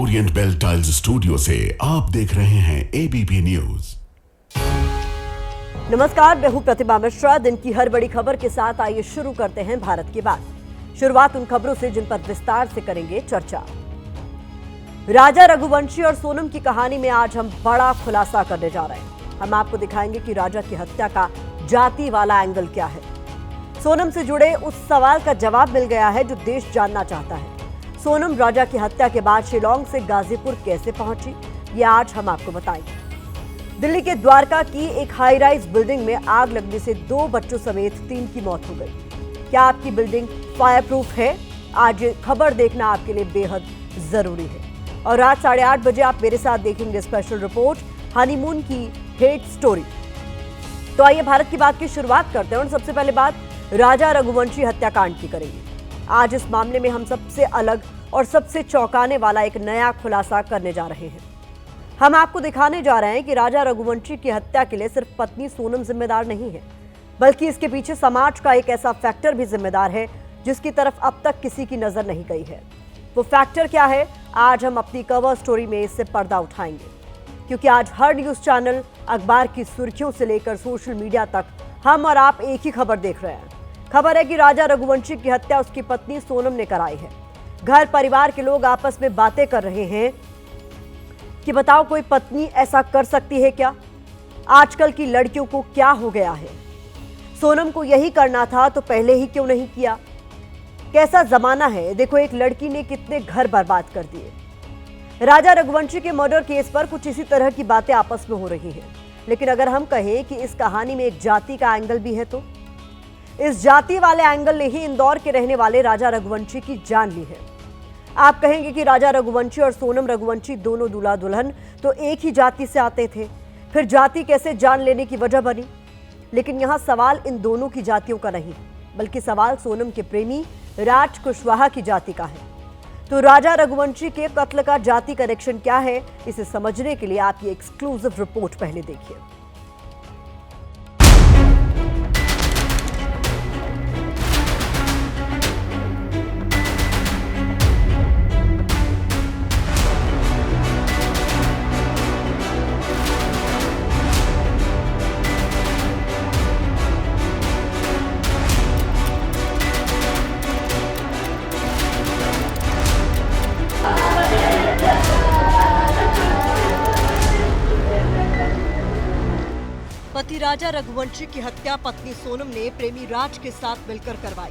Orient bell tiles studio से आप देख रहे हैं एबीपी न्यूज। नमस्कार, मैं हूं प्रतिभा मिश्रा। दिन की हर बड़ी खबर के साथ आइए शुरू करते हैं भारत की बात। शुरुआत उन खबरों से जिन पर विस्तार से करेंगे चर्चा। राजा रघुवंशी और सोनम की कहानी में आज हम बड़ा खुलासा करने जा रहे हैं। हम आपको दिखाएंगे कि राजा की हत्या का जाति वाला एंगल क्या है। सोनम से जुड़े उस सवाल का जवाब मिल गया है जो देश जानना चाहता है। सोनम राजा की हत्या के बाद शिलांग से गाजीपुर कैसे पहुंची, ये आज हम आपको बताएंगे। दिल्ली के द्वारका की एक हाई राइज बिल्डिंग में आग लगने से 2 बच्चों समेत 3 की मौत हो गई। क्या आपकी बिल्डिंग फायर प्रूफ है? आज खबर देखना आपके लिए बेहद जरूरी है। और रात 8:30 बजे आप मेरे साथ देखेंगे स्पेशल रिपोर्ट हनीमून की हेट स्टोरी। तो आइए भारत की बात की शुरुआत करते हैं और सबसे पहले बात राजा रघुवंशी हत्याकांड की करेंगे। आज इस मामले में हम सबसे अलग और सबसे चौंकाने वाला एक नया खुलासा करने जा रहे हैं। हम आपको दिखाने जा रहे हैं कि राजा रघुवंशी की हत्या के लिए सिर्फ पत्नी सोनम जिम्मेदार नहीं है, बल्कि इसके पीछे समाज का एक ऐसा फैक्टर भी जिम्मेदार है जिसकी तरफ अब तक किसी की नजर नहीं गई है। वो फैक्टर क्या है, आज हम अपनी कवर स्टोरी में इससे पर्दा उठाएंगे, क्योंकि आज हर न्यूज चैनल, अखबार की सुर्खियों से लेकर सोशल मीडिया तक हम और आप एक ही खबर देख रहे हैं। खबर है कि राजा रघुवंशी की हत्या उसकी पत्नी सोनम ने कराई है। घर परिवार के लोग आपस में बातें कर रहे हैं कि बताओ कोई पत्नी ऐसा कर सकती है क्या? आजकल की लड़कियों को क्या हो गया है? सोनम को यही करना था तो पहले ही क्यों नहीं किया? कैसा जमाना है, देखो एक लड़की ने कितने घर बर्बाद कर दिए। राजा रघुवंशी के मर्डर केस पर कुछ इसी तरह की बातें आपस में हो रही हैं। लेकिन अगर हम कहें कि इस कहानी में एक जाति का एंगल भी है, तो इस जाति वाले एंगल ने ही इंदौर के रहने वाले राजा रघुवंशी की जान ली है। आप कहेंगे कि राजा रघुवंशी और सोनम रघुवंशी दोनों दूल्हा दुल्हन तो एक ही जाति से आते थे, फिर जाति कैसे जान लेने की वजह बनी? लेकिन यहाँ सवाल इन दोनों की जातियों का नहीं, बल्कि सवाल सोनम के प्रेमी राज कुशवाहा की जाति का है। तो राजा रघुवंशी के कत्ल का जाति कनेक्शन क्या है, इसे समझने के लिए आप ये एक्सक्लूसिव रिपोर्ट पहले देखिए। पति राजा रघुवंशी की हत्या पत्नी सोनम ने प्रेमी राज के साथ मिलकर करवाई।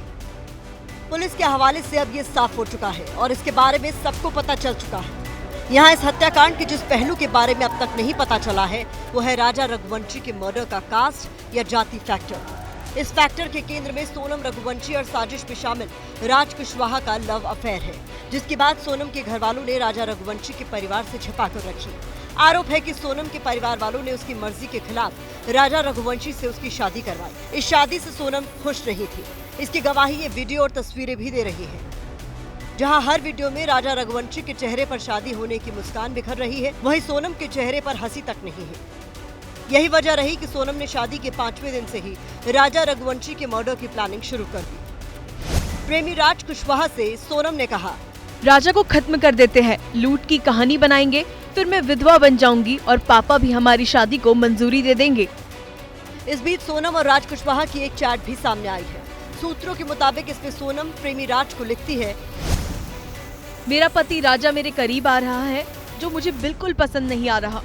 पुलिस के हवाले से अब ये साफ हो चुका है और इसके बारे में सबको पता चल चुका है। यहाँ इस हत्याकांड के जिस पहलू के बारे में अब तक नहीं पता चला है, वो है राजा रघुवंशी के मर्डर का कास्ट या जाति फैक्टर। इस फैक्टर के केंद्र में सोनम रघुवंशी और साजिश में शामिल राज कुशवाहा का लव अफेयर है, जिसके बाद सोनम के घर वालों ने राजा रघुवंशी के परिवार से छिपाकर रखी। आरोप है कि सोनम के परिवार वालों ने उसकी मर्जी के खिलाफ राजा रघुवंशी से उसकी शादी करवाई। इस शादी से सोनम खुश नहीं थी। इसकी गवाही ये वीडियो और तस्वीरें भी दे रही है, जहां हर वीडियो में राजा रघुवंशी के चेहरे पर शादी होने की मुस्कान बिखर रही है, वहीं सोनम के चेहरे पर हंसी तक नहीं है। यही वजह रही कि सोनम ने शादी के 5वें दिन से ही राजा रघुवंशी के मर्डर की प्लानिंग शुरू कर दी। प्रेमी राज कुशवाहा से सोनम ने कहा, राजा को खत्म कर देते हैं, लूट की कहानी बनाएंगे, फिर मैं विधवा बन जाऊंगी और पापा भी हमारी शादी को मंजूरी दे देंगे। इस बीच सोनम और राज कुशवाहा की एक चैट भी सामने आई है। सूत्रों के मुताबिक इसमें सोनम प्रेमी राज को लिखती है, मेरा पति राजा मेरे करीब आ रहा है, जो मुझे बिल्कुल पसंद नहीं आ रहा।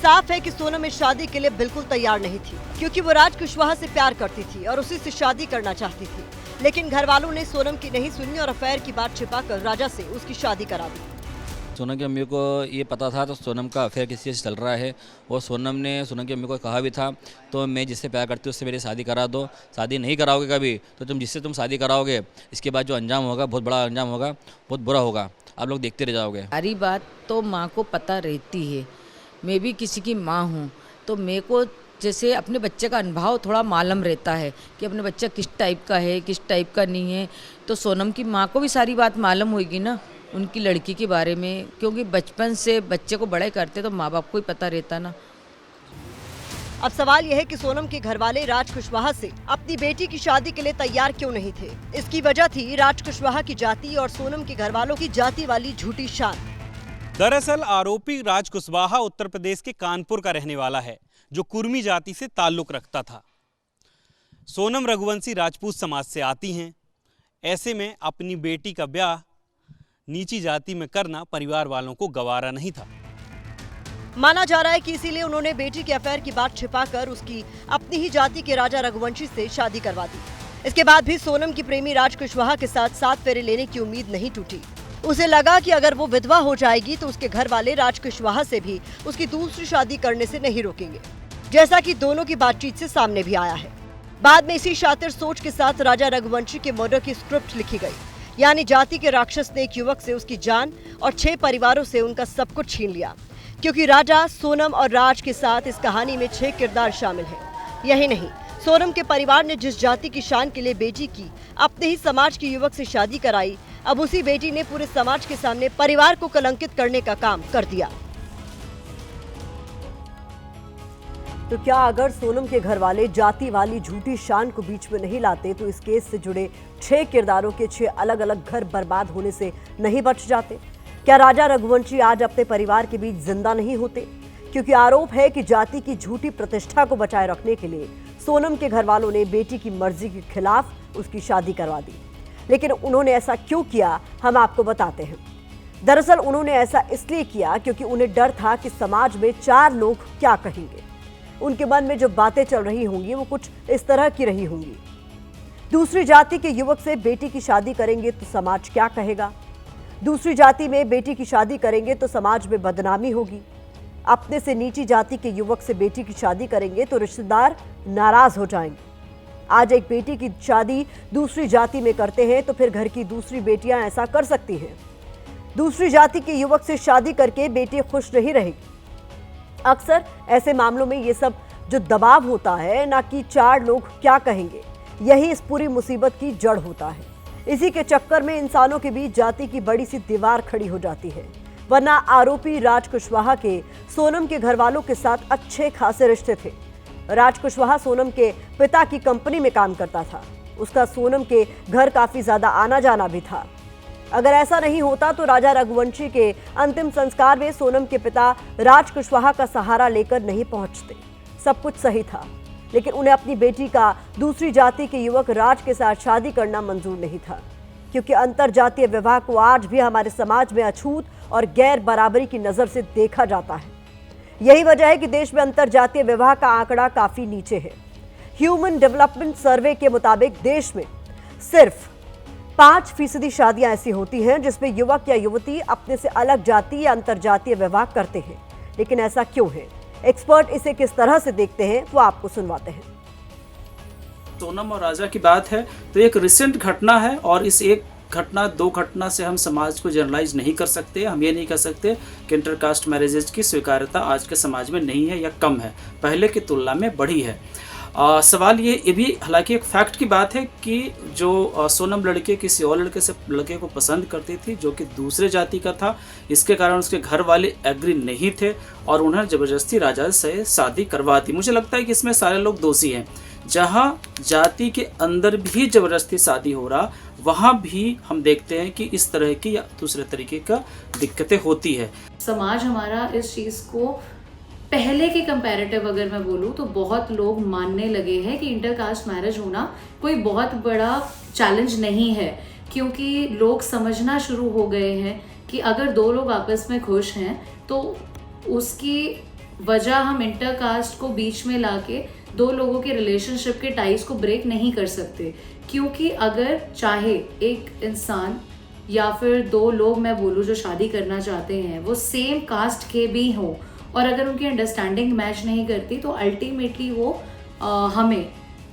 साफ है कि सोनम इस शादी के लिए बिल्कुल तैयार नहीं थी, क्योंकि वो राज कुशवाहा से प्यार करती थी और उसी से शादी करना चाहती थी। लेकिन घर वालों ने सोनम की नहीं सुनी और अफेयर की बात छिपाकर राजा से उसकी शादी करा दी। सोनम की अम्मी को ये पता था तो सोनम का अफेयर किसी से चल रहा है, और सोनम ने सोनम की अम्मी को कहा भी था, तो मैं जिससे प्यार करती हूँ उससे मेरी शादी करा दो। शादी नहीं कराओगे कभी तो जिससे तुम शादी कराओगे इसके बाद जो अंजाम होगा बहुत बड़ा अंजाम होगा, बहुत बुरा होगा, आप लोग देखते रह जाओगे। सारी बात तो माँ को पता रहती है। मैं भी किसी की माँ हूँ, तो मेरे को जैसे अपने बच्चे का अनुभव थोड़ा मालूम रहता है कि अपने बच्चा किस टाइप का है, किस टाइप का नहीं है। तो सोनम की माँ को भी सारी बात मालूम होगी ना उनकी लड़की के बारे में, क्योंकि बचपन से बच्चे को बड़े करते तो माँ बाप को ही पता रहता ना। अब सवाल यह है कि सोनम के घरवाले राज कुशवाहा से अपनी बेटी की शादी के लिए तैयार क्यों नहीं थे। इसकी वजह थी राज कुशवाहा की जाति और सोनम के घरवालों की जाति वाली झूठी शान। दरअसल आरोपी राज कुशवाहा उत्तर प्रदेश के कानपुर का रहने वाला है, जो कुर्मी जाति से ताल्लुक रखता था। सोनम रघुवंशी राजपूत समाज से आती हैं। ऐसे में अपनी बेटी का ब्याह नीची जाति में करना परिवार वालों को गवारा नहीं था। माना जा रहा है कि इसीलिए उन्होंने बेटी के अफेयर की बात छिपाकर उसकी अपनी ही जाति के राजा रघुवंशी से शादी करवा दी। इसके बाद भी सोनम की प्रेमी राज कुशवाहा के साथ 7 फेरे लेने की उम्मीद नहीं टूटी। उसे लगा कि अगर वो विधवा हो जाएगी तो उसके घर वाले राज कुशवाहा से भी उसकी दूसरी शादी करने से नहीं रोकेंगे, जैसा कि दोनों की बातचीत से सामने भी आया है। बाद में इसी शातिर सोच के साथ राजा रघुवंशी के मर्डर की स्क्रिप्ट लिखी गई, यानी जाति के राक्षस ने एक युवक से उसकी जान और 6 परिवारों से उनका सब कुछ छीन लिया। क्योंकि राजा, सोनम और राज के साथ इस कहानी में 6 किरदार शामिल हैं। यही नहीं, सोनम के परिवार ने जिस जाति की शान के लिए बेटी की अपने ही समाज के युवक से शादी कराई, अब उसी बेटी ने पूरे समाज के सामने परिवार को कलंकित करने का काम कर दिया। तो क्या अगर सोनम के घर वाले जाति वाली झूठी शान को बीच में नहीं लाते तो इस केस से जुड़े 6 किरदारों के 6 अलग अलग घर बर्बाद होने से नहीं बच जाते? क्या राजा रघुवंशी आज अपने परिवार के बीच जिंदा नहीं होते? क्योंकि आरोप है कि जाति की झूठी प्रतिष्ठा को बचाए रखने के लिए सोनम के घर वालों ने बेटी की मर्जी के खिलाफ उसकी शादी करवा दी। लेकिन उन्होंने ऐसा क्यों किया, हम आपको बताते हैं। दरअसल उन्होंने ऐसा इसलिए किया क्योंकि उन्हें डर था कि समाज में 4 लोग क्या कहेंगे। उनके मन में जो बातें चल रही होंगी वो कुछ इस तरह की रही होंगी। दूसरी जाति के युवक से बेटी की शादी करेंगे तो समाज क्या कहेगा? दूसरी जाति में बेटी की शादी करेंगे तो समाज में बदनामी होगी। अपने से नीची जाति के युवक से बेटी की शादी करेंगे तो रिश्तेदार नाराज हो जाएंगे। आज एक बेटी की शादी दूसरी जाति में करते हैं तो फिर घर की दूसरी बेटियां ऐसा कर सकती हैं। दूसरी जाति के युवक से शादी करके बेटी खुश नहीं रहेगी। अक्सर ऐसे मामलों में ये सब जो दबाव होता है, ना कि 4 लोग क्या कहेंगे, यही इस पूरी मुसीबत की जड़ होता है। इसी के चक्कर में इंसानों के बीच जाति की बड़ी सी दीवार खड़ी हो जाती है। वरना आरोपी राज कुशवाहा के सोनम के घर वालों के साथ अच्छे खासे रिश्ते थे। राज कुशवाहा सोनम के पिता की कंपनी में काम करता था। उसका सोनम के घर काफी ज्यादा आना जाना भी था। अगर ऐसा नहीं होता तो राजा रघुवंशी के अंतिम संस्कार में सोनम के पिता राज कुशवाहा का सहारा लेकर नहीं पहुंचते। सब कुछ सही था, लेकिन उन्हें अपनी बेटी का दूसरी जाति के युवक राज के साथ शादी करना मंजूर नहीं था, क्योंकि अंतर जातीय विवाह को आज भी हमारे समाज में अछूत और गैर बराबरी की नजर से देखा जाता है। यही वजह है कि देश में अंतर जातीय विवाह का आंकड़ा काफी नीचे है। ह्यूमन डेवलपमेंट सर्वे के मुताबिक देश में सिर्फ 5% शादियां ऐसी होती हैं जिसमें युवक या युवती अपने से अलग जाति या अंतर जातीय विवाह करते हैं। लेकिन ऐसा क्यों है? एक्सपर्ट इसे किस तरह से देखते हैं वो आपको सुनवाते हैं। सोनम और राजा की बात है तो एक रिसेंट घटना है, और इस एक घटना 2 घटना से हम समाज को जनरलाइज नहीं कर सकते। हम ये नहीं कह सकते कि इंटरकास्ट मैरिजेज की स्वीकार्यता आज के समाज में नहीं है या कम है, पहले की तुलना में बढ़ी है। सवाल ये भी हालांकि एक फैक्ट की बात है कि जो सोनम लड़के किसी और लड़के को पसंद करती थी जो कि दूसरे जाति का था। इसके कारण उसके घर वाले एग्री नहीं थे और उन्हें ज़बरदस्ती राजा से शादी करवा दी। मुझे लगता है कि इसमें सारे लोग दोषी हैं। जहां जाति के अंदर भी ज़बरदस्ती शादी हो रहा, वहां भी हम देखते हैं कि इस तरह की या दूसरे तरीके का दिक्कतें होती है। समाज हमारा इस चीज़ को पहले के कंपैरेटिव अगर मैं बोलूँ तो बहुत लोग मानने लगे हैं कि इंटरकास्ट मैरिज होना कोई बहुत बड़ा चैलेंज नहीं है, क्योंकि लोग समझना शुरू हो गए हैं कि अगर 2 लोग आपस में खुश हैं तो उसकी वजह हम इंटरकास्ट को बीच में लाके 2 लोगों के रिलेशनशिप के टाइज को ब्रेक नहीं कर सकते। क्योंकि अगर चाहे एक इंसान या फिर 2 लोग मैं बोलूँ जो शादी करना चाहते हैं वो सेम कास्ट के भी हों, और अगर उनकी अंडरस्टैंडिंग मैच नहीं करती तो अल्टीमेटली वो हमें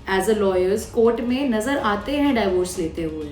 एज अ लॉयर्स कोर्ट में नज़र आते हैं डाइवोर्स लेते हुए।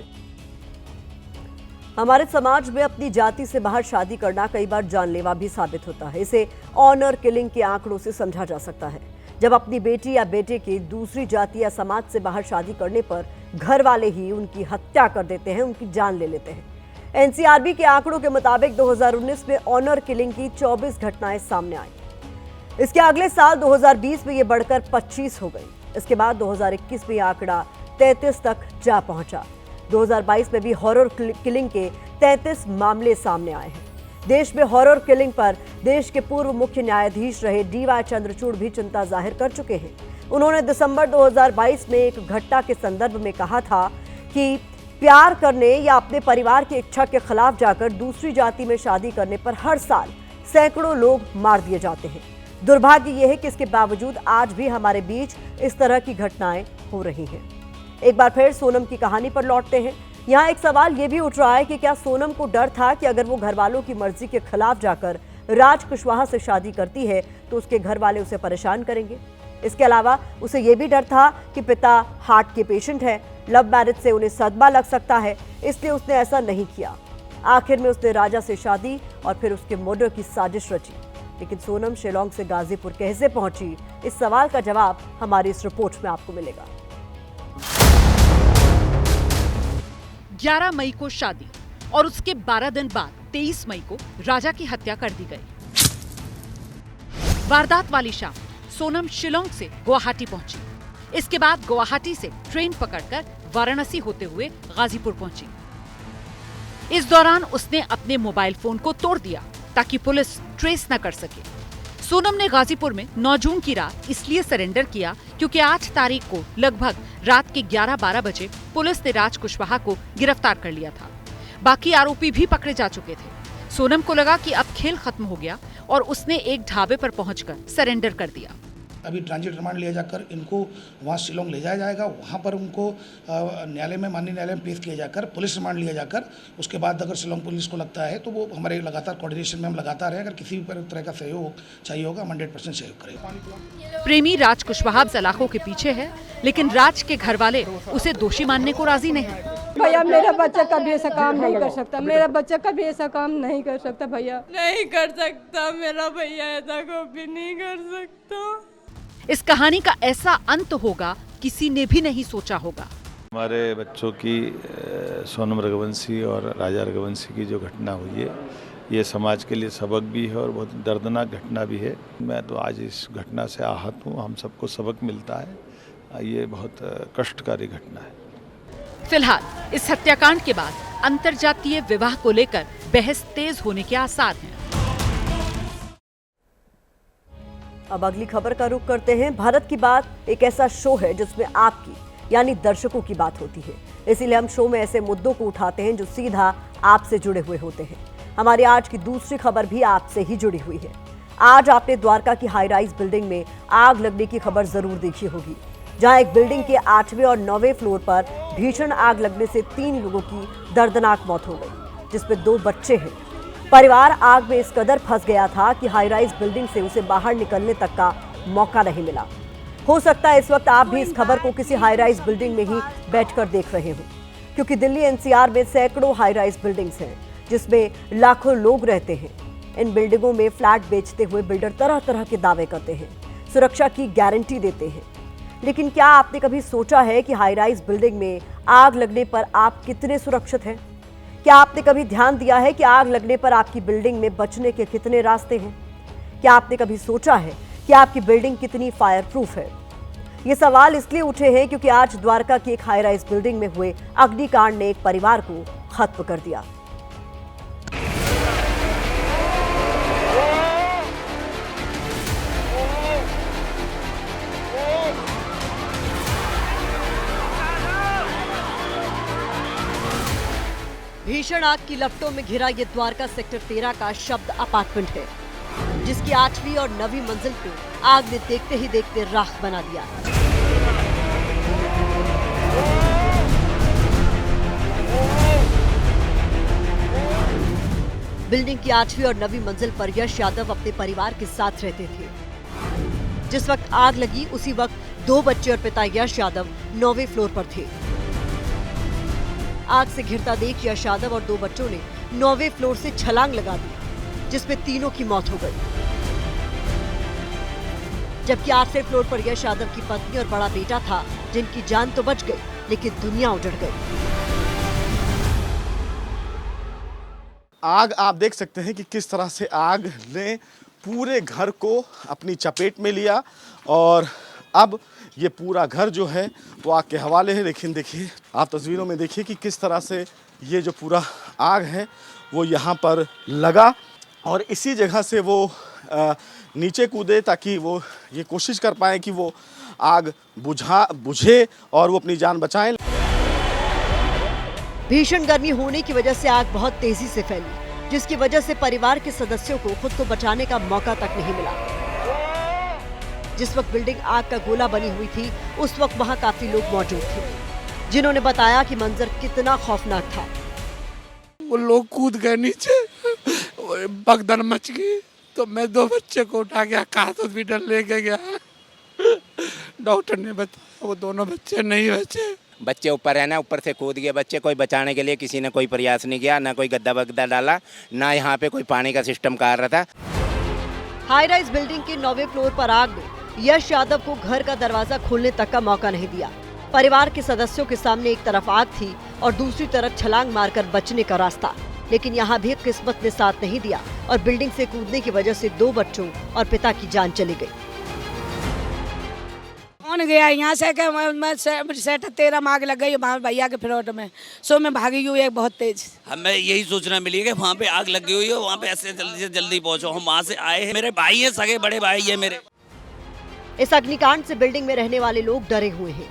हमारे समाज में अपनी जाति से बाहर शादी करना कई बार जानलेवा भी साबित होता है। इसे ऑनर किलिंग के आंकड़ों से समझा जा सकता है। जब अपनी बेटी या बेटे की दूसरी जाति या समाज से बाहर शादी करने पर घर वाले ही उनकी हत्या कर देते हैं, उनकी जान ले लेते हैं। एनसीआरबी के आंकड़ों के मुताबिक 2019 में ऑनर किलिंग की 24 घटनाएं सामने आई। इसके अगले साल 2020 में ये बढ़कर 25 हो गई। इसके बाद 2021 में यह आंकड़ा 33 तक जा पहुंचा। 2022 में भी हॉरर किलिंग के 33 मामले सामने आए हैं। देश में हॉरर किलिंग पर देश के पूर्व मुख्य न्यायाधीश रहे DY चंद्रचूड़ भी चिंता जाहिर कर चुके हैं। उन्होंने दिसंबर 2022 में एक घटना के संदर्भ में कहा था कि प्यार करने या अपने परिवार की इच्छा के खिलाफ जाकर दूसरी जाति में शादी करने पर हर साल सैकड़ों लोग मार दिए जाते हैं। दुर्भाग्य यह है कि इसके बावजूद आज भी हमारे बीच इस तरह की घटनाएं हो रही हैं। एक बार फिर सोनम की कहानी पर लौटते हैं। यहाँ एक सवाल ये भी उठ रहा है कि क्या सोनम को डर था कि अगर वो घर वालों की मर्जी के खिलाफ जाकर राज कुशवाहा से शादी करती है तो उसके घर वाले उसे परेशान करेंगे। इसके अलावा उसे ये भी डर था कि पिता हार्ट के पेशेंट है, लव मैरिज से उन्हें सदमा लग सकता है, इसलिए उसने ऐसा नहीं किया। आखिर में उसने राजा से शादी और फिर उसके मर्डर की साजिश रची। लेकिन सोनम शिलोंग से गाजीपुर कैसे पहुंची, इस सवाल का जवाब हमारी इस रिपोर्ट में आपको मिलेगा। 11 मई को शादी और उसके 12 दिन बाद 23 मई को राजा की हत्या कर दी गई। वारदात वाली शाम सोनम शिलोंग से गुवाहाटी पहुंची। इसके बाद गुवाहाटी से ट्रेन पकड़कर वाराणसी होते हुए गाजीपुर पहुंची। इस दौरान उसने अपने मोबाइल फोन को तोड़ दिया ताकि पुलिस ट्रेस न कर सके। सोनम ने गाजीपुर में 9 जून की रात इसलिए सरेंडर किया क्योंकि 8 तारीख को लगभग रात के 11-12 बजे पुलिस ने राज कुशवाहा को गिरफ्तार कर लिया था। बाकी आरोपी भी पकड़े जा चुके थे। सोनम को लगा कि अब खेल खत्म हो गया और उसने एक ढाबे पर पहुंचकर सरेंडर कर दिया। अभी ट्रांजिट रिमांड लिया जाकर इनको वहाँ शिलोंग ले जाया जाएगा। वहाँ पर उनको न्यायालय में, माननीय न्यायालय में पेश किया जाकर पुलिस रिमांड लिया जाकर उसके बाद अगर शिलोंग पुलिस को लगता है तो वो हमारे लगातार कोऑर्डिनेशन में हम लगातार हैं। अगर किसी भी तरह का सहयोग चाहिए होगा हम 100% सहयोग करेंगे। प्रेमी राज कुशवाहा सलाखों के पीछे है, लेकिन राज के घर वाले उसे दोषी मानने को राजी नहीं। भैया मेरा बच्चा कभी ऐसा काम नहीं कर सकता, मेरा बच्चा कभी ऐसा काम नहीं कर सकता, भैया नहीं कर सकता, मेरा भैया ऐसा कभी नहीं कर सकता। इस कहानी का ऐसा अंत होगा किसी ने भी नहीं सोचा होगा। हमारे बच्चों की सोनम रघुवंशी और राजा रघुवंशी की जो घटना हुई है ये समाज के लिए सबक भी है और बहुत दर्दनाक घटना भी है। मैं तो आज इस घटना से आहत हूँ। हम सबको सबक मिलता है। ये बहुत कष्टकारी घटना है। फिलहाल इस हत्याकांड के बाद अंतर्जातीय विवाह को लेकर बहस तेज होने के आसार हैं। अब अगली खबर का रुख करते हैं। भारत की बात एक ऐसा शो है जिसमें आपकी यानी दर्शकों की बात होती है। इसीलिए हम शो में ऐसे मुद्दों को उठाते हैं जो सीधा आपसे जुड़े हुए होते हैं। हमारी आज की दूसरी खबर भी आपसे ही जुड़ी हुई है। आज आपने द्वारका की हाई राइज बिल्डिंग में आग लगने की खबर जरूर देखी होगी, जहां एक बिल्डिंग के 8वें और 9वें फ्लोर पर भीषण आग लगने से 3 लोगों की दर्दनाक मौत हो गई, जिसमें 2 बच्चे हैं। परिवार आग में इस कदर फंस गया था कि हाई राइज बिल्डिंग से उसे बाहर निकलने तक का मौका नहीं मिला। हो सकता है इस वक्त आप भी इस खबर को किसी हाई राइज बिल्डिंग में ही बैठकर देख रहे हो, क्योंकि दिल्ली NCR में सैकड़ों हाई राइज बिल्डिंग्स हैं जिसमें लाखों लोग रहते हैं। इन बिल्डिंगों में फ्लैट बेचते हुए बिल्डर तरह तरह के दावे करते हैं, सुरक्षा की गारंटी देते हैं। लेकिन क्या आपने कभी सोचा है कि हाई राइज बिल्डिंग में आग लगने पर आप कितने सुरक्षित हैं? क्या आपने कभी ध्यान दिया है कि आग लगने पर आपकी बिल्डिंग में बचने के कितने रास्ते हैं? क्या आपने कभी सोचा है कि आपकी बिल्डिंग कितनी फायर प्रूफ है? ये सवाल इसलिए उठे हैं क्योंकि आज द्वारका की एक हाई राइज बिल्डिंग में हुए अग्निकांड ने एक परिवार को खत्म कर दिया। भीषण आग की लपटों में घिरा ये द्वारका सेक्टर 13 का शब्द अपार्टमेंट है, जिसकी 8वीं और 9वीं मंजिल को आग ने देखते ही देखते राख बना दिया। बिल्डिंग की 8वीं और 9वीं मंजिल पर यश यादव अपने परिवार के साथ रहते थे। जिस वक्त आग लगी उसी वक्त 2 बच्चे और पिता यश यादव 9वें फ्लोर पर थे। आग से घिरता देख यश यादव और 2 बच्चों ने 9वें फ्लोर से छलांग लगा दी, जिसमें तीनों की मौत हो गई। जबकि 8वें फ्लोर पर यश यादव की पत्नी और बड़ा बेटा था, जिनकी जान तो बच गई लेकिन दुनिया उजड़ गई। आग आप देख सकते हैं कि किस तरह से आग ने पूरे घर को अपनी चपेट में लिया और अब ये पूरा घर जो है वो आग के हवाले है। लेकिन देखिए, आप तस्वीरों में देखिए कि किस तरह से ये जो पूरा आग है वो यहाँ पर लगा और इसी जगह से वो नीचे कूदे ताकि वो ये कोशिश कर पाएँ कि वो आग बुझे और वो अपनी जान बचाएं। भीषण गर्मी होने की वजह से आग बहुत तेजी से फैली, जिसकी वजह से परिवार के सदस्यों को खुद को बचाने का मौका तक नहीं मिला। जिस वक्त बिल्डिंग आग का गोला बनी हुई थी, उस वक्त वहां काफी लोग मौजूद थे, जिन्होंने बताया कि मंजर कितना खौफनाक था। वो लोग कूद गए नीचे, भगदड़ मच गई, तो मैं 2 बच्चे को उठा के आकाश हॉस्पिटल लेके गया। डॉक्टर ने बताया वो दोनों बच्चे नहीं बचे। बच्चे ऊपर है ना, ऊपर से कूद गए बच्चे। कोई बचाने के लिए किसी ने कोई प्रयास नहीं किया, ना कोई गद्दा वगद्दा डाला, ना यहाँ पे कोई पानी का सिस्टम कर रहा था। हाई राइज बिल्डिंग के 9वें फ्लोर पर आग ने यश यादव को घर का दरवाजा खोलने तक का मौका नहीं दिया। परिवार के सदस्यों के सामने एक तरफ आग थी और दूसरी तरफ छलांग मारकर बचने का रास्ता, लेकिन यहाँ भी किस्मत ने साथ नहीं दिया और बिल्डिंग से कूदने की वजह से 2 बच्चों और पिता की जान चली गई। कौन गया यहाँ से कि मैं सेट 13 आग लग गई भैया के फ्लैट में, सो मैं भागी हुई है बहुत तेज। हमें यही सूचना मिली है कि वहाँ पे आग लगी हुई है, वहाँ पे ऐसे जल्दी से जल्दी पहुँचो। हम वहाँ से आए हैं, मेरे भाई है, सगे बड़े भाई है मेरे। इस अग्निकांड से बिल्डिंग में रहने वाले लोग डरे हुए हैं।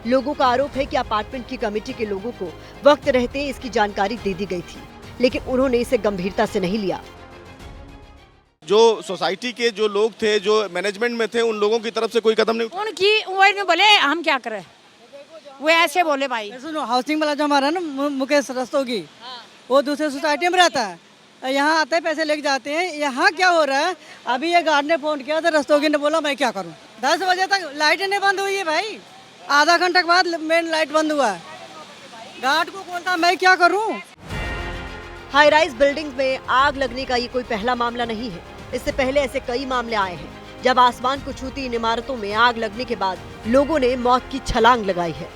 लोगों का आरोप है कि अपार्टमेंट की कमेटी के लोगों को वक्त रहते इसकी जानकारी दे दी गई थी, लेकिन उन्होंने इसे गंभीरता से नहीं लिया। जो सोसाइटी के जो लोग थे, जो मैनेजमेंट में थे, उन लोगों की तरफ से कोई कदम नहीं उठाया। उनकी वो बोले हम क्या करें, वो ऐसे बोले भाई। सुनो, हाउसिंग वाला जो हमारा ना मुकेश रस्तोगी, वो दूसरे सोसाइटी में रहता है, यहाँ आते हैं पैसे लेके जाते हैं। यहाँ क्या हो रहा है, अभी ये गार्ड ने फोन किया तो रस्तोगी ने बोला मैं क्या करूँ। 10 बजे तक लाइटें नहीं बंद हुई है भाई, आधा घंटे के बाद मेन लाइट बंद हुआ है, गार्ड को कौन था, मैं क्या करूँ। हाई राइज बिल्डिंग में आग लगने का ये कोई पहला मामला नहीं है। इससे पहले ऐसे कई मामले आए हैं जब आसमान को छूती इन इमारतों में आग लगने के बाद लोगों ने मौत की छलांग लगाई है।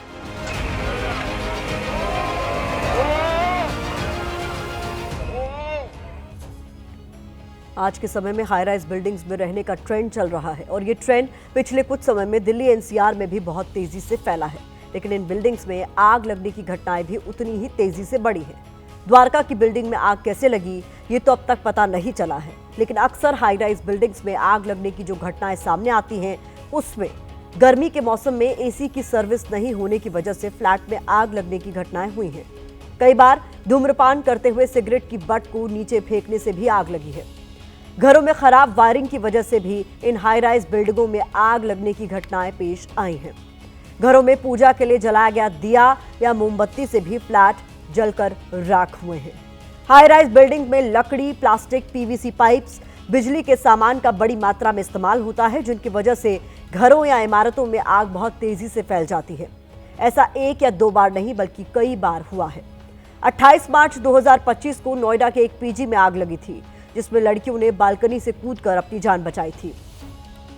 आज के समय में हाई राइज बिल्डिंग्स में रहने का ट्रेंड चल रहा है और ये ट्रेंड पिछले कुछ समय में दिल्ली एनसीआर में भी बहुत तेजी से फैला है, लेकिन इन बिल्डिंग्स में आग लगने की घटनाएं भी उतनी ही तेजी से बढ़ी है। द्वारका की बिल्डिंग में आग कैसे लगी ये तो अब तक पता नहीं चला है, लेकिन अक्सर हाई राइज बिल्डिंग्स में आग लगने की जो घटनाएं सामने आती हैं उसमें गर्मी के मौसम में एसी की सर्विस नहीं होने की वजह से फ्लैट में आग लगने की घटनाएं हुई हैं। कई बार धूम्रपान करते हुए सिगरेट की बट को नीचे फेंकने से भी आग लगी है। घरों में खराब वायरिंग की वजह से भी इन हाई राइज बिल्डिंगों में आग लगने की घटनाएं पेश आई हैं। घरों में पूजा के लिए जलाया गया दिया या मोमबत्ती से भी फ्लैट जलकर राख हुए हैं। हाई राइज बिल्डिंग में लकड़ी, प्लास्टिक, पीवीसी पाइप्स, बिजली के सामान का बड़ी मात्रा में इस्तेमाल होता है, जिनकी वजह से घरों या इमारतों में आग बहुत तेजी से फैल जाती है। ऐसा 1 या 2 बार नहीं बल्कि कई बार हुआ है। 28 मार्च 2025 को नोएडा के एक पीजी में आग लगी थी, जिसमें लड़कियों ने बालकनी से कूदकर अपनी जान बचाई थी।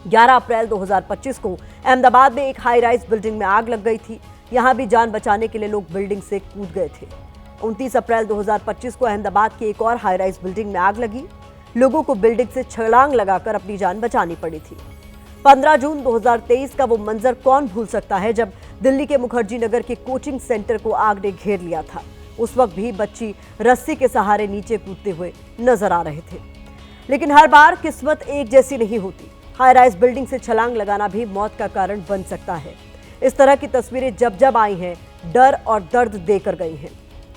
11 अप्रैल 2025 को अहमदाबाद में एक हाई राइज बिल्डिंग में आग लग गई थी। यहां भी जान बचाने के लिए लोग बिल्डिंग से कूद गए थे। 29 अप्रैल 2025 को अहमदाबाद की एक और हाई राइज बिल्डिंग में आग लगी। लोगों को बिल्डिंग से छलांग लगाकर अपनी जान बचानी पड़ी थी। 15 जून 2023 का वो मंजर कौन भूल सकता है जब दिल्ली के मुखर्जी नगर के कोचिंग सेंटर को आग ने घेर लिया था। उस वक्त भी बच्ची रस्सी के सहारे नीचे कूदते हुए नजर आ रहे थे। लेकिन हर बार किस्मत एक जैसी नहीं होती। हाई राइज बिल्डिंग से छलांग लगाना भी मौत का कारण बन सकता है। इस तरह की तस्वीरें जब जब आई हैं, डर और दर्द देकर गई हैं।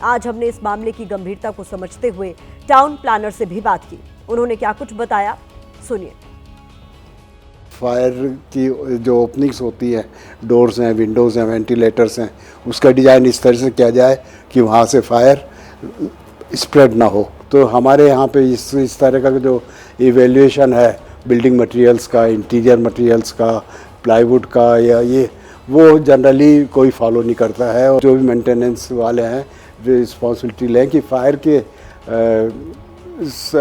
आज हमने इस मामले की गंभीरता को समझते हुए टाउन प्लानर से भी बात की। उन्होंने क्या कुछ बताया, सुनिए। फायर की जो ओपनिंग्स होती हैं, डोर्स हैं, विंडोज़ हैं, वेंटिलेटर्स हैं, उसका डिज़ाइन इस तरह से किया जाए कि वहाँ से फायर स्प्रेड ना हो। तो हमारे यहाँ पे इस तरह का जो इवेल्यूएशन है बिल्डिंग मटेरियल्स का, इंटीरियर मटेरियल्स का, प्लाईवुड का, या ये वो जनरली कोई फॉलो नहीं करता है। और जो भी मेंटेनेंस वाले हैं रिस्पॉन्सिबिलिटी लें कि फायर के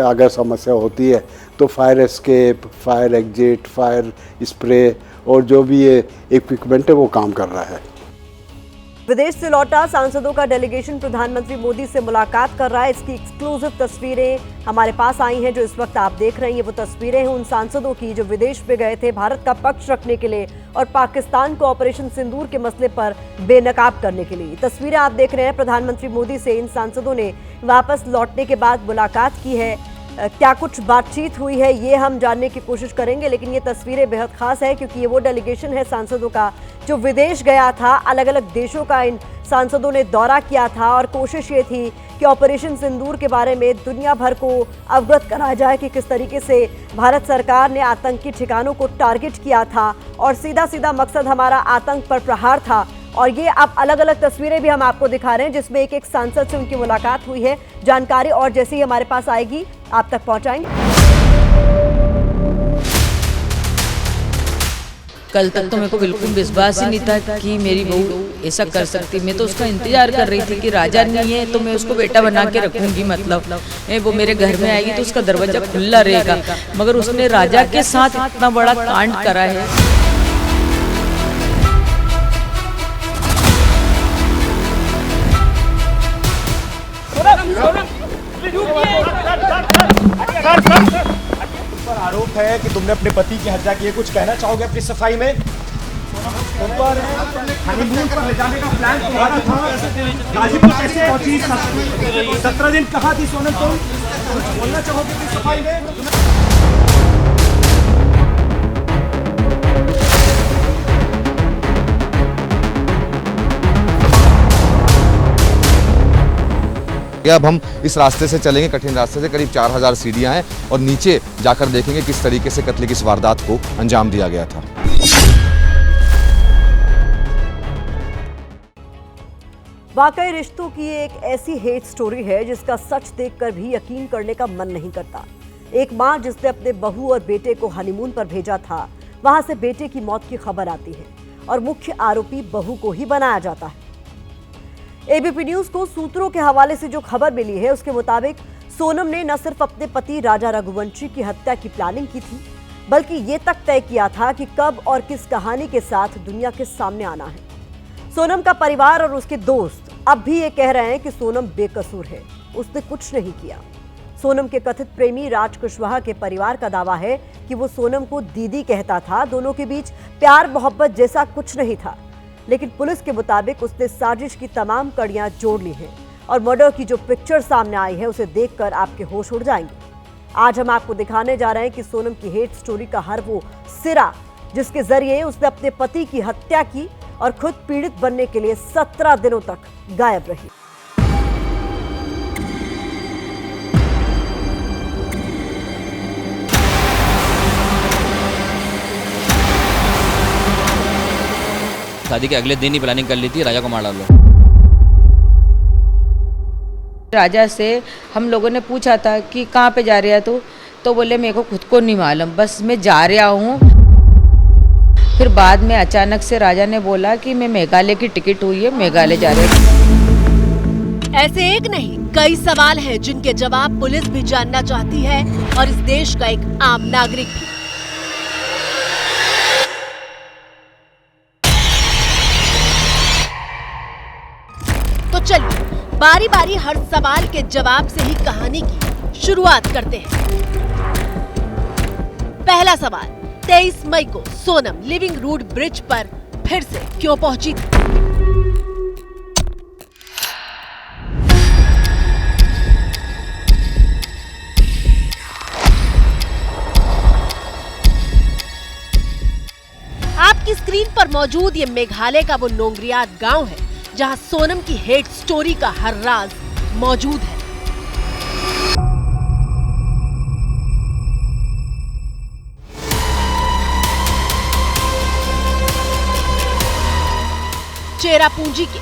अगर समस्या होती है तो fire escape, fire exit, fire spray और जो भी ये इक्विपमेंट है वो काम कर रहा है। विदेश से लौटा सांसदों का डेलीगेशन प्रधानमंत्री मोदी से मुलाकात कर रहा है। इसकी एक्सक्लूसिव तस्वीरें हमारे पास आई हैं जो इस वक्त आप देख रहे हैं। ये वो तस्वीरें हैं उन सांसदों की जो विदेश में गए थे भारत का पक्ष रखने के लिए और पाकिस्तान को ऑपरेशन सिंदूर के मसले पर बेनकाब करने के लिए। तस्वीरें आप देख रहे हैं। प्रधानमंत्री मोदी से इन सांसदों ने वापस लौटने के बाद मुलाकात की है। क्या कुछ बातचीत हुई है ये हम जानने की कोशिश करेंगे, लेकिन ये तस्वीरें बेहद खास है क्योंकि ये वो डेलीगेशन है सांसदों का जो विदेश गया था। अलग अलग देशों का इन सांसदों ने दौरा किया था और कोशिश ये थी कि ऑपरेशन सिंदूर के बारे में दुनिया भर को अवगत कराया जाए कि किस तरीके से भारत सरकार ने आतंकी ठिकानों को टारगेट किया था और सीधा सीधा मकसद हमारा आतंक पर प्रहार था। और ये अब अलग अलग तस्वीरें भी हम आपको दिखा रहे हैं जिसमें एक सांसद से उनकी मुलाकात हुई है। जानकारी और जैसे ही हमारे पास आएगी आप तक पहुंचाएंगे। कल तक तो मेरे को बिल्कुल विश्वास ही नहीं था कि मेरी बहू ऐसा कर सकती। मैं तो उसका इंतजार कर रही थी कि राजा नहीं है तो मैं उसको बेटा बना के रखूंगी, मतलब वो मेरे घर में आएगी तो उसका दरवाजा खुला रहेगा। मगर उसने राजा के साथ इतना बड़ा कांड करा है। पर आरोप है कि तुमने अपने पति की हत्या की है, कुछ कहना चाहोगे अपनी सफाई में? हनीमून पर ले जाने का प्लान तुम्हारा था, गाजीपुर कैसे पहुंची? 17 दिन कहाँ थी सोनम तुम? कुछ बोलना चाहोगे अपनी सफाई में? अब हम इस रास्ते से चलेंगे, कठिन रास्ते से। करीब 4000 सीढ़ियां हैं और नीचे जाकर देखेंगे किस तरीके से कत्ल की इस वारदात को अंजाम दिया गया था। वाकई रिश्तों की एक ऐसी हेट स्टोरी है जिसका सच देखकर भी यकीन करने का मन नहीं करता। एक मां जिसने अपने बहू और बेटे को हनीमून पर भेजा था, वहां से बेटे की मौत की खबर आती है और मुख्य आरोपी बहू को ही बनाया जाता है। एबीपी न्यूज को सूत्रों के हवाले से जो खबर मिली है उसके मुताबिक सोनम ने न सिर्फ अपने पति राजा रघुवंशी की हत्या की प्लानिंग की थी, बल्कि ये तक तय किया था कि कब और किस कहानी के साथ दुनिया के सामने आना है। सोनम का परिवार और उसके दोस्त अब भी ये कह रहे हैं कि सोनम बेकसूर है, उसने कुछ नहीं किया। सोनम के कथित प्रेमी राज कुशवाहा के परिवार का दावा है कि वो सोनम को दीदी कहता था, दोनों के बीच प्यार मोहब्बत जैसा कुछ नहीं था। लेकिन पुलिस के मुताबिक उसने साजिश की तमाम कड़ियां जोड़ ली हैं और मर्डर की जो पिक्चर सामने आई है उसे देखकर आपके होश उड़ जाएंगे। आज हम आपको दिखाने जा रहे हैं कि सोनम की हेट स्टोरी का हर वो सिरा जिसके जरिए उसने अपने पति की हत्या की और खुद पीड़ित बनने के लिए 17 दिनों तक गायब रही। शादी के अगले दिन ही प्लानिंग कर ली थी, राजा को मार डालो। राजा से हम लोगों ने पूछा था कि कहाँ पे जा रहा है तो बोले मेरे को खुद को नहीं मालूम, बस मैं जा रहा हूँ। फिर बाद में अचानक से राजा ने बोला कि मैं मेघालय की टिकट हुई है, मेघालय जा रहे हैं। ऐसे एक नहीं कई सवाल हैं जिनके जवाब पुलिस भी जानना चाहती है और इस देश का एक आम नागरिक भी। तो चलिए बारी बारी हर सवाल के जवाब से ही कहानी की शुरुआत करते हैं। पहला सवाल, 23 मई को सोनम लिविंग रूट ब्रिज पर फिर से क्यों पहुंची थी? आपकी स्क्रीन पर मौजूद ये मेघालय का वो नोंगरियात गांव है जहां सोनम की हेट स्टोरी का हर राज मौजूद है। चेरापूंजी के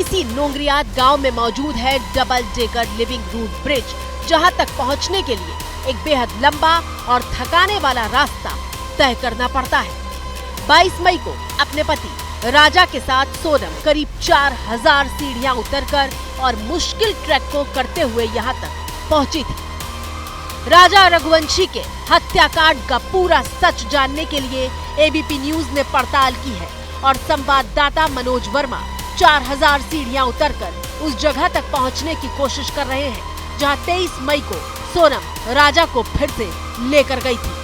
इसी नोंगरियात गांव में मौजूद है double decker living root bridge, जहां तक पहुंचने के लिए एक बेहद लंबा और थकाने वाला रास्ता तय करना पड़ता है। 22 मई को अपने पति राजा के साथ सोनम करीब 4000 सीढ़ियां उतरकर और मुश्किल ट्रैक को करते हुए यहां तक पहुंची थी। राजा रघुवंशी के हत्याकांड का पूरा सच जानने के लिए एबीपी न्यूज ने पड़ताल की है और संवाददाता मनोज वर्मा 4000 सीढ़ियां उतरकर उस जगह तक पहुंचने की कोशिश कर रहे हैं जहां 23 मई को सोनम राजा को फिर से लेकर गई थी।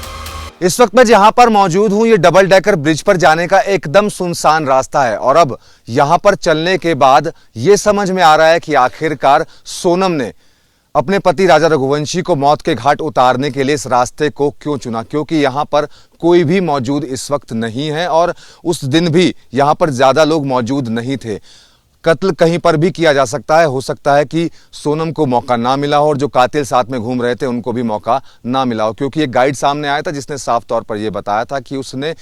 इस वक्त मैं जहां पर मौजूद हूं ये डबल डेकर ब्रिज पर जाने का एकदम सुनसान रास्ता है और अब यहां पर चलने के बाद ये समझ में आ रहा है कि आखिरकार सोनम ने अपने पति राजा रघुवंशी को मौत के घाट उतारने के लिए इस रास्ते को क्यों चुना, क्योंकि यहाँ पर कोई भी मौजूद इस वक्त नहीं है और उस दिन भी यहाँ पर ज़्यादा लोग मौजूद नहीं थे। कत्ल कहीं पर भी किया जा सकता है, हो सकता है कि सोनम को मौका ना मिला हो और जो कातिल साथ में घूम रहे थे उनको भी मौका ना मिला हो, क्योंकि एक गाइड सामने आया था जिसने साफ तौर पर यह बताया था कि उसने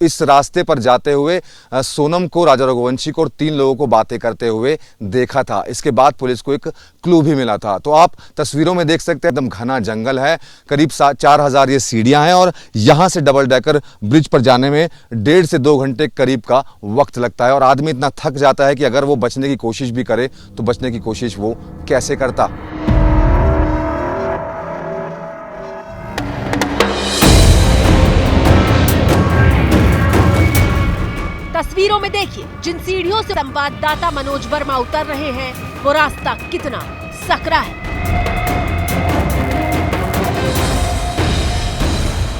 इस रास्ते पर जाते हुए सोनम को, राजा रघुवंशी को और 3 लोगों को बातें करते हुए देखा था। इसके बाद पुलिस को एक क्लू भी मिला था। तो आप तस्वीरों में देख सकते हैं एकदम घना जंगल है, करीब 4000 ये सीढ़ियां हैं और यहाँ से डबल डेकर ब्रिज पर जाने में 1.5 से 2 घंटे करीब का वक्त लगता है और आदमी इतना थक जाता है कि अगर वो बचने की कोशिश भी करे तो बचने की कोशिश वो कैसे करता। तस्वीरों में देखिए जिन सीढ़ियों से संवाददाता मनोज वर्मा उतर रहे हैं वो रास्ता कितना सकरा है।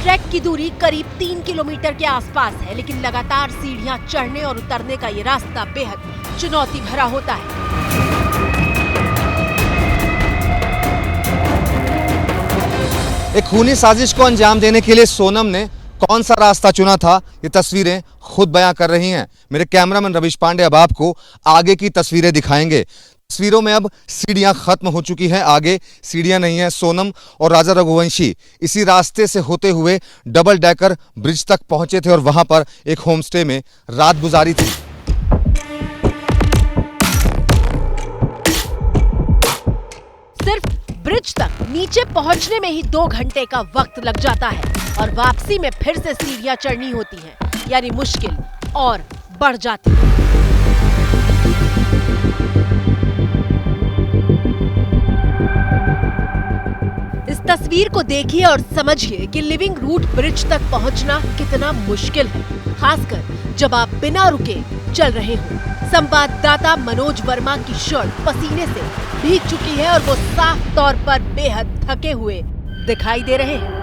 ट्रैक की दूरी करीब 3 किलोमीटर के आसपास है, लेकिन लगातार सीढ़ियां चढ़ने और उतरने का ये रास्ता बेहद चुनौती भरा होता है। एक खूनी साजिश को अंजाम देने के लिए सोनम ने कौन सा रास्ता चुना था, ये तस्वीरें खुद बयां कर रही हैं। मेरे कैमरामैन रविश पांडे अब आपको आगे की तस्वीरें दिखाएंगे। तस्वीरों में अब सीढ़ियां खत्म हो चुकी हैं, आगे सीढ़ियां नहीं है। सोनम और राजा रघुवंशी इसी रास्ते से होते हुए डबल डेकर ब्रिज तक पहुंचे थे और वहां पर एक होमस्टे में रात गुजारी थी। सिर्फ ब्रिज तक नीचे पहुंचने में ही 2 घंटे का वक्त लग जाता है और वापसी में फिर से सीढ़ियां चढ़नी होती हैं, यानी मुश्किल और बढ़ जाती है। इस तस्वीर को देखिए और समझिए कि लिविंग रूट ब्रिज तक पहुंचना कितना मुश्किल है, खासकर जब आप बिना रुके चल रहे हो। संवाददाता मनोज वर्मा की शर्ट पसीने से भीग चुकी है और वो साफ तौर पर बेहद थके हुए दिखाई दे रहे हैं।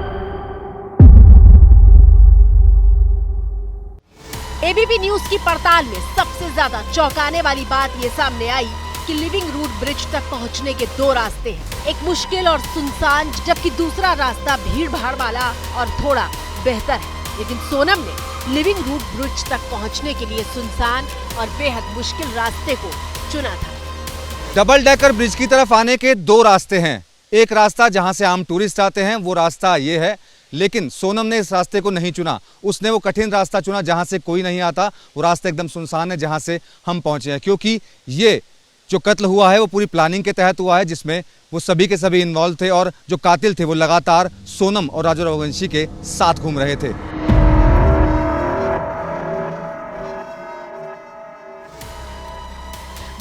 एबीपी न्यूज की पड़ताल में सबसे ज्यादा चौंकाने वाली बात ये सामने आई कि लिविंग रूट ब्रिज तक पहुंचने के 2 रास्ते हैं, एक मुश्किल और सुनसान, जबकि दूसरा रास्ता भीड़ भाड़ वाला और थोड़ा बेहतर है। लेकिन सोनम ने लिविंग रूट ब्रिज तक पहुंचने के लिए सुनसान और बेहद मुश्किल रास्ते को चुना था। डबल डेकर ब्रिज की तरफ आने के 2 रास्ते हैं। एक रास्ता जहां से आम टूरिस्ट आते हैं, वो रास्ता ये है, लेकिन सोनम ने इस रास्ते को नहीं चुना। उसने वो कठिन रास्ता चुना जहां से कोई नहीं आता। वो रास्ता एकदम सुनसान है जहां से हम पहुंचे हैं, क्योंकि ये जो कत्ल हुआ है वो पूरी प्लानिंग के तहत हुआ है, जिसमें वो सभी के सभी इन्वॉल्व थे और जो कातिल थे वो लगातार सोनम और राजा रघुवंशी के साथ घूम रहे थे।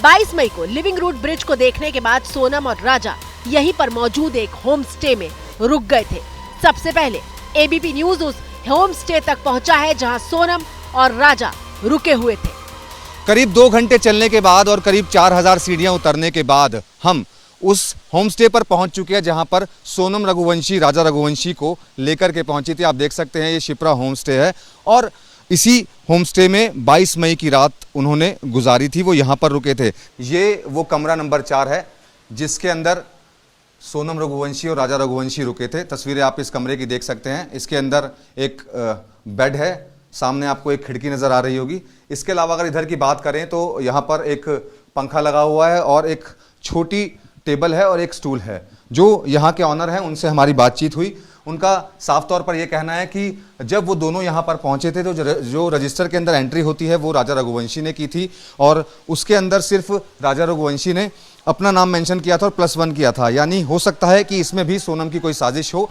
बाईस मई को लिविंग रूट ब्रिज को देखने के बाद सोनम और राजा यहीं पर मौजूद एक होम स्टे में रुक गए थे। सबसे पहले एबीपी न्यूज उस होम स्टे तक पहुंचा है जहां सोनम और राजा रुके हुए थे। करीब 2 घंटे चलने के बाद और करीब 4000 सीढ़ियां उतरने के बाद हम उस होम स्टे पर पहुंच चुके हैं जहां पर सोनम रघुवंशी राजा रघुवंशी को लेकर के पहुंची थी। आप देख सकते हैं ये शिप्रा होम स्टे है और इसी होम स्टे में 22 मई की रात उन्होंने गुजारी थी, वो यहाँ पर रुके थे। ये वो कमरा नंबर 4 है जिसके अंदर सोनम रघुवंशी और राजा रघुवंशी रुके थे। तस्वीरें आप इस कमरे की देख सकते हैं। इसके अंदर एक बेड है, सामने आपको एक खिड़की नज़र आ रही होगी। इसके अलावा अगर इधर की बात करें तो यहाँ पर एक पंखा लगा हुआ है और एक छोटी टेबल है और एक स्टूल है। जो यहाँ के ऑनर हैं उनसे हमारी बातचीत हुई। उनका साफ तौर पर यह कहना है कि जब वो दोनों यहाँ पर पहुँचे थे तो जो रजिस्टर के अंदर एंट्री होती है वो राजा रघुवंशी ने की थी और उसके अंदर सिर्फ राजा रघुवंशी ने अपना नाम मेंशन किया था और +1 किया था, यानी हो सकता है कि इसमें भी सोनम की कोई साजिश हो।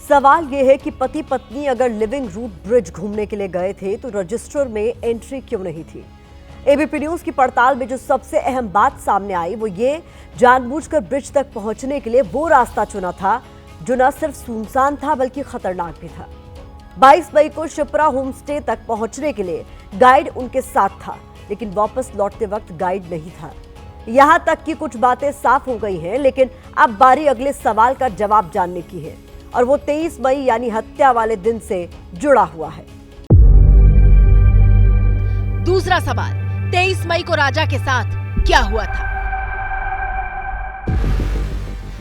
सवाल ये है कि पति पत्नी अगर लिविंग रूट ब्रिज घूमने के लिए गए थे तो रजिस्टर में एंट्री क्यों नहीं थी। एबीपी न्यूज की पड़ताल में जो सबसे अहम बात सामने आई वो ये, जानबूझकर ब्रिज तक पहुंचने के लिए वो रास्ता चुना था जो न सिर्फ सुनसान था बल्कि खतरनाक भी था। 22 मई को शिप्रा होम स्टे तक पहुंचने के लिए गाइड उनके साथ था, लेकिन वापस लौटते वक्त गाइड नहीं था। यहां तक कि कुछ बातें साफ हो गई हैं, लेकिन अब बारी अगले सवाल का जवाब जानने की है और वो 23 मई यानी हत्या वाले दिन से जुड़ा हुआ है। दूसरा सवाल, 23 मई को राजा के साथ क्या हुआ था।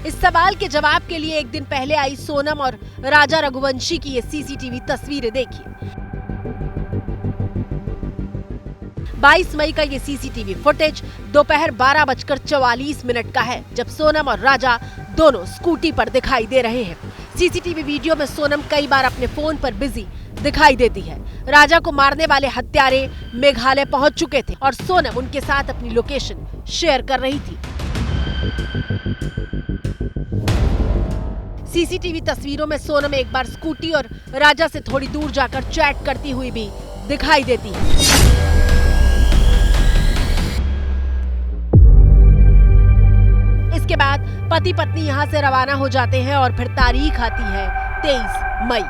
इस सवाल के जवाब के लिए एक दिन पहले आई सोनम और राजा रघुवंशी की ये सीसीटीवी तस्वीरें देखिए। 22 मई का ये सीसीटीवी फुटेज दोपहर 12:44 का है, जब सोनम और राजा दोनों स्कूटी पर दिखाई दे रहे हैं। सीसीटीवी वीडियो में सोनम कई बार अपने फोन पर बिजी दिखाई देती है। राजा को मारने वाले हत्यारे मेघालय पहुंच चुके थे और सोनम उनके साथ अपनी लोकेशन शेयर कर रही थी। सीसीटीवी तस्वीरों में सोनम एक बार स्कूटी और राजा से थोड़ी दूर जाकर चैट करती हुई भी दिखाई देती है। इसके बाद पति पत्नी यहां से रवाना हो जाते हैं और फिर तारीख आती है 23 मई।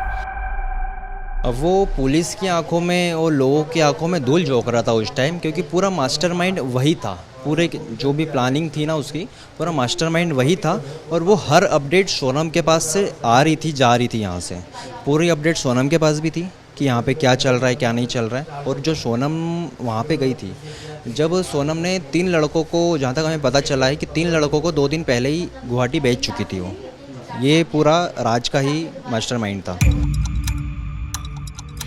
अब वो पुलिस की आंखों में और लोगों की आंखों में धूल झोंक रहा था उस टाइम, क्योंकि पूरा मास्टरमाइंड वही था। पूरे जो भी प्लानिंग थी ना उसकी, पूरा मास्टरमाइंड वही था। और वो हर अपडेट सोनम के पास से आ रही थी, जा रही थी। यहाँ से पूरी अपडेट सोनम के पास भी थी कि यहाँ पे क्या चल रहा है, क्या नहीं चल रहा है। और जो सोनम वहाँ पे गई थी, जब सोनम ने 3 लड़कों को, जहाँ तक हमें पता चला है कि 3 लड़कों को 2 दिन पहले ही गुवाहाटी भेज चुकी थी वो। ये पूरा राज का ही मास्टरमाइंड था।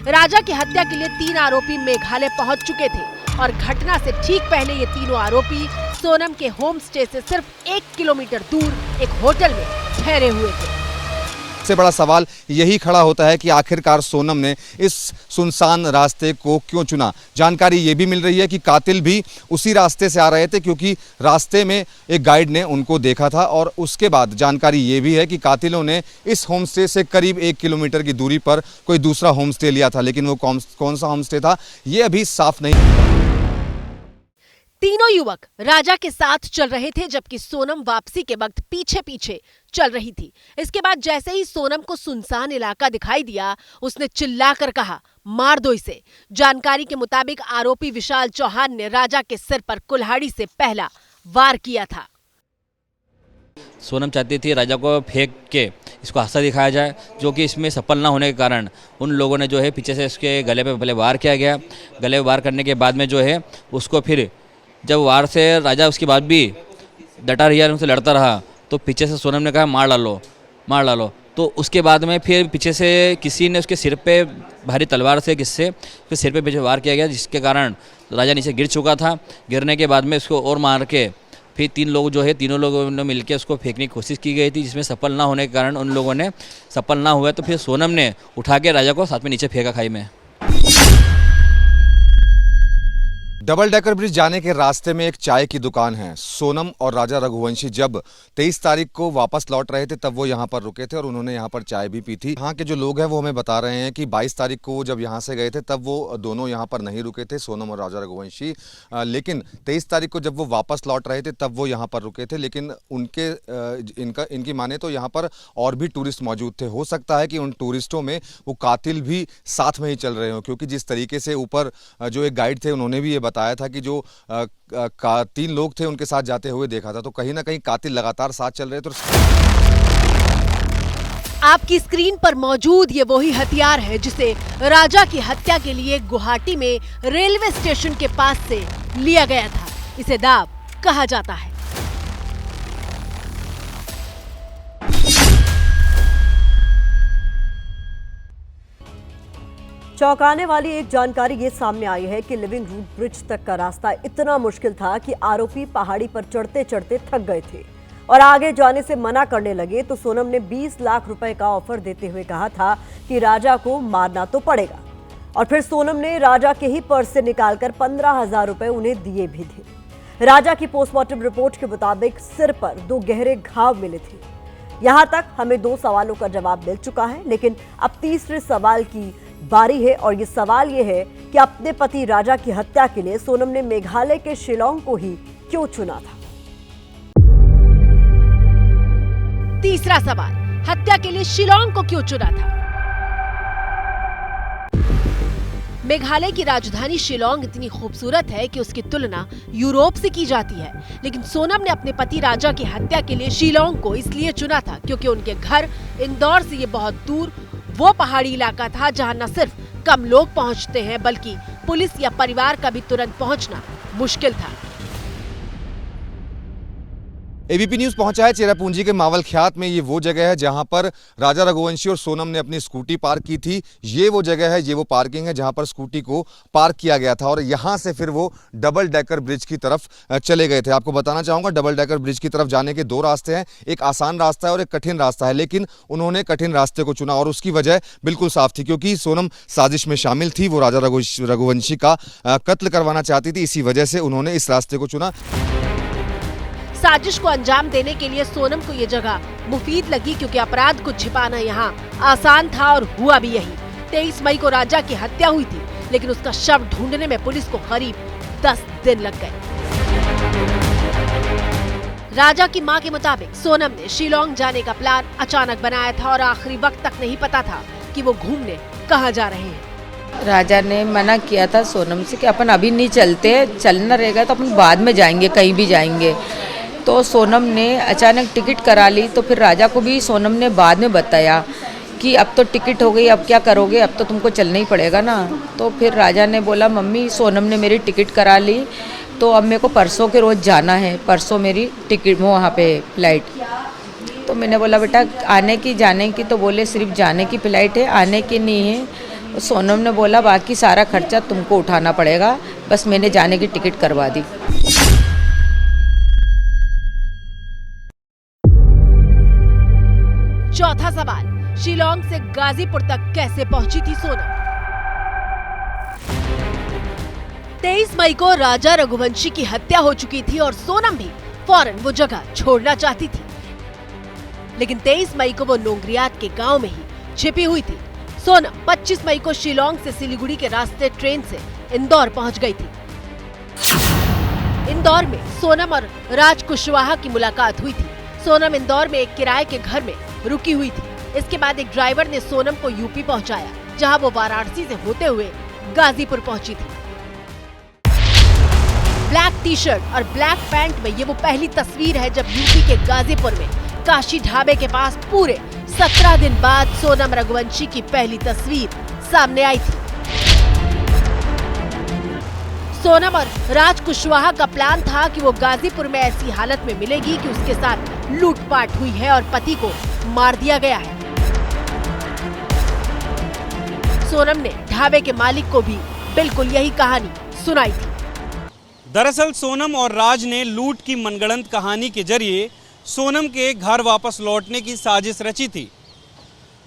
राजा की हत्या के लिए 3 आरोपी मेघालय पहुंच चुके थे और घटना से ठीक पहले ये तीनों आरोपी सोनम के होम स्टे से सिर्फ 1 किलोमीटर दूर एक होटल में ठहरे हुए थे। सबसे बड़ा सवाल यही खड़ा होता है कि आखिरकार सोनम ने इस सुनसान रास्ते को क्यों चुना। जानकारी ये भी मिल रही है कि कातिल भी उसी रास्ते से आ रहे थे, क्योंकि रास्ते में एक गाइड ने उनको देखा था। और उसके बाद जानकारी ये भी है कि कातिलों ने इस होमस्टे से करीब 1 किलोमीटर की दूरी पर कोई दूसरा होमस्टे लिया था, लेकिन वो कौन सा होमस्टे था ये अभी साफ नहीं। तीनों युवक राजा के साथ चल रहे थे, जबकि सोनम वापसी के वक्त पीछे पीछे चल रही थी। इसके बाद जैसे ही सोनम को सुनसान इलाका दिखाई दिया, उसने चिल्लाकर कहा, मार दो इसे। जानकारी के मुताबिक आरोपी विशाल चौहान ने राजा के सिर पर कुल्हाड़ी से पहला वार किया था। सोनम चाहती थी राजा को फेंक के इसको हादसा दिखाया जाए, जो कि इसमें सफल ना होने के कारण उन लोगों ने जो है पीछे से उसके गले पे पहले वार किया गया। गले वार करने के बाद में जो है उसको फिर जब वार से राजा उसके बाद भी डटा रहा, उनसे लड़ता रहा, तो पीछे से सोनम ने कहा मार डालो। तो उसके बाद में फिर पीछे से किसी ने उसके सिर पे भारी तलवार से फिर सिर पे पीछे वार किया गया, जिसके कारण राजा नीचे गिर चुका था। गिरने के बाद में उसको और मार के फिर तीनों लोगों ने मिलकर उसको फेंकने की कोशिश की गई थी, जिसमें सफल ना होने के कारण उन लोगों ने सफल ना हुआ, तो फिर सोनम ने उठा के राजा को साथ में नीचे फेंका खाई में। डबल डेकर ब्रिज जाने के रास्ते में एक चाय की दुकान है। सोनम और राजा रघुवंशी जब 23 तारीख को वापस लौट रहे थे, तब वो यहाँ पर रुके थे और उन्होंने यहाँ पर चाय भी पी थी। यहाँ के जो लोग हैं वो हमें बता रहे हैं कि 22 तारीख को जब यहाँ से गए थे, तब वो दोनों यहाँ पर नहीं रुके थे, सोनम और राजा रघुवंशी। लेकिन 23 तारीख को जब वो वापस लौट रहे थे, तब वो यहाँ पर रुके थे। लेकिन इनकी माने तो यहाँ पर और भी टूरिस्ट मौजूद थे। हो सकता है कि उन टूरिस्टों में वो कातिल भी साथ में ही चल रहे हो, क्योंकि जिस तरीके से ऊपर जो एक गाइड थे उन्होंने भी ये बताया था कि जो 3 लोग थे उनके साथ जाते हुए देखा था। तो कहीं ना कहीं कातिल लगातार साथ चल रहे थे। आपकी स्क्रीन पर मौजूद ये वही हथियार है जिसे राजा की हत्या के लिए गुवाहाटी में रेलवे स्टेशन के पास से लिया गया था। इसे दाव कहा जाता है। चौंकाने वाली एक जानकारी ये सामने आई है कि लिविंग रूट ब्रिज तक का रास्ता इतना मुश्किल था कि आरोपी पहाड़ी पर चढ़ते चढ़ते थक गए थे और आगे जाने से मना करने लगे। तो सोनम ने 20 लाख रुपए का ऑफर देते हुए कहा था कि राजा को मारना तो पड़ेगा, और फिर सोनम ने राजा के ही पर्स से निकालकर 15,000 रुपए उन्हें दिए भी थे। राजा की पोस्टमार्टम रिपोर्ट के मुताबिक सिर पर 2 गहरे घाव मिले थे। यहां तक हमें 2 सवालों का जवाब मिल चुका है, लेकिन अब तीसरे सवाल की बारी है। और ये सवाल ये है कि अपने पति राजा की हत्या के लिए सोनम ने मेघालय के शिलोंग को ही क्यों चुना था। तीसरा सवाल, हत्या के लिए शिलोंग को क्यों चुना था। मेघालय की राजधानी शिलोंग इतनी खूबसूरत है कि उसकी तुलना यूरोप से की जाती है, लेकिन सोनम ने अपने पति राजा की हत्या के लिए शिलोंग को इसलिए चुना था क्योंकि उनके घर इंदौर से ये बहुत दूर वो पहाड़ी इलाका था जहां न सिर्फ कम लोग पहुंचते हैं, बल्कि पुलिस या परिवार का भी तुरंत पहुंचना मुश्किल था। एबीपी न्यूज़ पहुंचा है चेरापूंजी के मावलख्यात में। ये वो जगह है जहां पर राजा रघुवंशी और सोनम ने अपनी स्कूटी पार्क की थी। ये वो जगह है, ये वो पार्किंग है जहां पर स्कूटी को पार्क किया गया था और यहां से फिर वो डबल डेकर ब्रिज की तरफ चले गए थे। आपको बताना चाहूँगा, डबल डेकर ब्रिज की तरफ जाने के दो रास्ते हैं, एक आसान रास्ता है और एक कठिन रास्ता है, लेकिन उन्होंने कठिन रास्ते को चुना और उसकी वजह बिल्कुल साफ थी, क्योंकि सोनम साजिश में शामिल थी। वो राजा रघुवंशी का कत्ल करवाना चाहती थी, इसी वजह से उन्होंने इस रास्ते को चुना। साजिश को अंजाम देने के लिए सोनम को ये जगह मुफीद लगी, क्योंकि अपराध को छिपाना यहाँ आसान था और हुआ भी यही। 23 मई को राजा की हत्या हुई थी, लेकिन उसका शव ढूंढने में पुलिस को करीब 10 दिन लग गए। राजा की मां के मुताबिक सोनम ने शिलोंग जाने का प्लान अचानक बनाया था और आखिरी वक्त तक नहीं पता था कि वो घूमने कहाँ जा रहे हैं। राजा ने मना किया था सोनम से कि अपन अभी नहीं चलते, चलना रहेगा तो अपन बाद में जाएंगे, कहीं भी जाएंगे। तो सोनम ने अचानक टिकट करा ली, तो फिर राजा को भी सोनम ने बाद में बताया कि अब तो टिकट हो गई, अब क्या करोगे, अब तो तुमको चलना ही पड़ेगा ना। तो फिर राजा ने बोला मम्मी सोनम ने मेरी टिकट करा ली, तो अब मेरे को परसों के रोज़ जाना है, परसों मेरी टिकट वहाँ पे फ्लाइट। तो मैंने बोला बेटा आने की जाने की, तो बोले सिर्फ जाने की फ्लाइट है, आने की नहीं है। सोनम ने बोला बाकी सारा खर्चा तुमको उठाना पड़ेगा, बस मैंने जाने की टिकट करवा दी। चौथा सवाल, शिलोंग से गाजीपुर तक कैसे पहुंची थी सोनम? 23 मई को राजा रघुवंशी की हत्या हो चुकी थी और सोनम भी फौरन वो जगह छोड़ना चाहती थी, लेकिन 23 मई को वो नोंगरियात के गांव में ही छिपी हुई थी। सोनम 25 मई को शिलोंग से सिलीगुड़ी के रास्ते ट्रेन से इंदौर पहुंच गई थी। इंदौर में सोनम और राज कुशवाहा की मुलाकात हुई थी। सोनम इंदौर में एक किराए के घर में रुकी हुई थी। इसके बाद एक ड्राइवर ने सोनम को यूपी पहुंचाया, जहां वो वाराणसी से होते हुए गाजीपुर पहुंची थी। ब्लैक टी शर्ट और ब्लैक पैंट में ये वो पहली तस्वीर है जब यूपी के गाजीपुर में काशी ढाबे के पास पूरे 17 दिन बाद सोनम रघुवंशी की पहली तस्वीर सामने आई थी। सोनम और राज कुशवाहा का प्लान था कि वो गाजीपुर में ऐसी हालत में मिलेगी कि उसके साथ लूटपाट हुई है और पति को मार दिया गया है। सोनम ने ढाबे के मालिक को भी बिल्कुल यही कहानी सुनाई थी। दरअसल सोनम और राज ने लूट की मनगढ़ंत कहानी के जरिए सोनम के घर वापस लौटने की साजिश रची थी।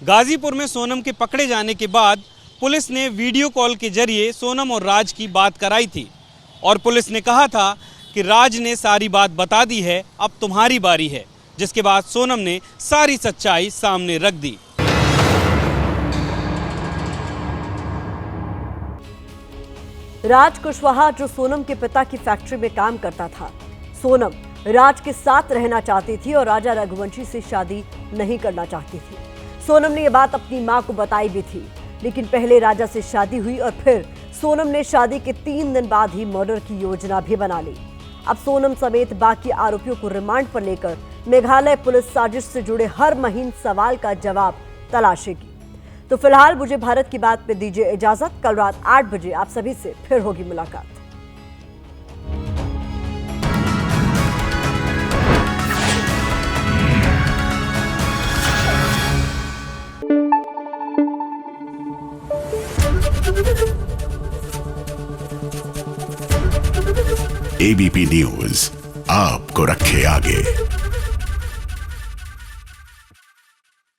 गाजीपुर में सोनम के पकड़े जाने के बाद पुलिस ने वीडियो कॉल के जरिए सोनम और राज की बात कराई थी और पुलिस ने कहा था कि राज ने सारी बात बता दी है, अब तुम्हारी बारी है, जिसके बाद सोनम ने सारी सच्चाई सामने रख दी। राज कुशवाहा जो सोनम के पिता की फैक्ट्री में काम करता था, सोनम राज के साथ रहना चाहती थी और राजा रघुवंशी से शादी नहीं करना चाहती थी। सोनम ने यह बात अपनी मां को बताई भी थी, लेकिन पहले राजा से शादी हुई और फिर सोनम ने शादी के 3 दिन बाद ही मर्डर की योजना भी बना ली। अब सोनम समेत बाकी आरोपियों को रिमांड पर लेकर मेघालय पुलिस साजिश से जुड़े हर महीन सवाल का जवाब तलाशेगी। तो फिलहाल मुझे भारत की बात पे दीजिए इजाजत। कल रात 8 बजे आप सभी से फिर होगी मुलाकात। एबीपी न्यूज़ आपको रखे आगे।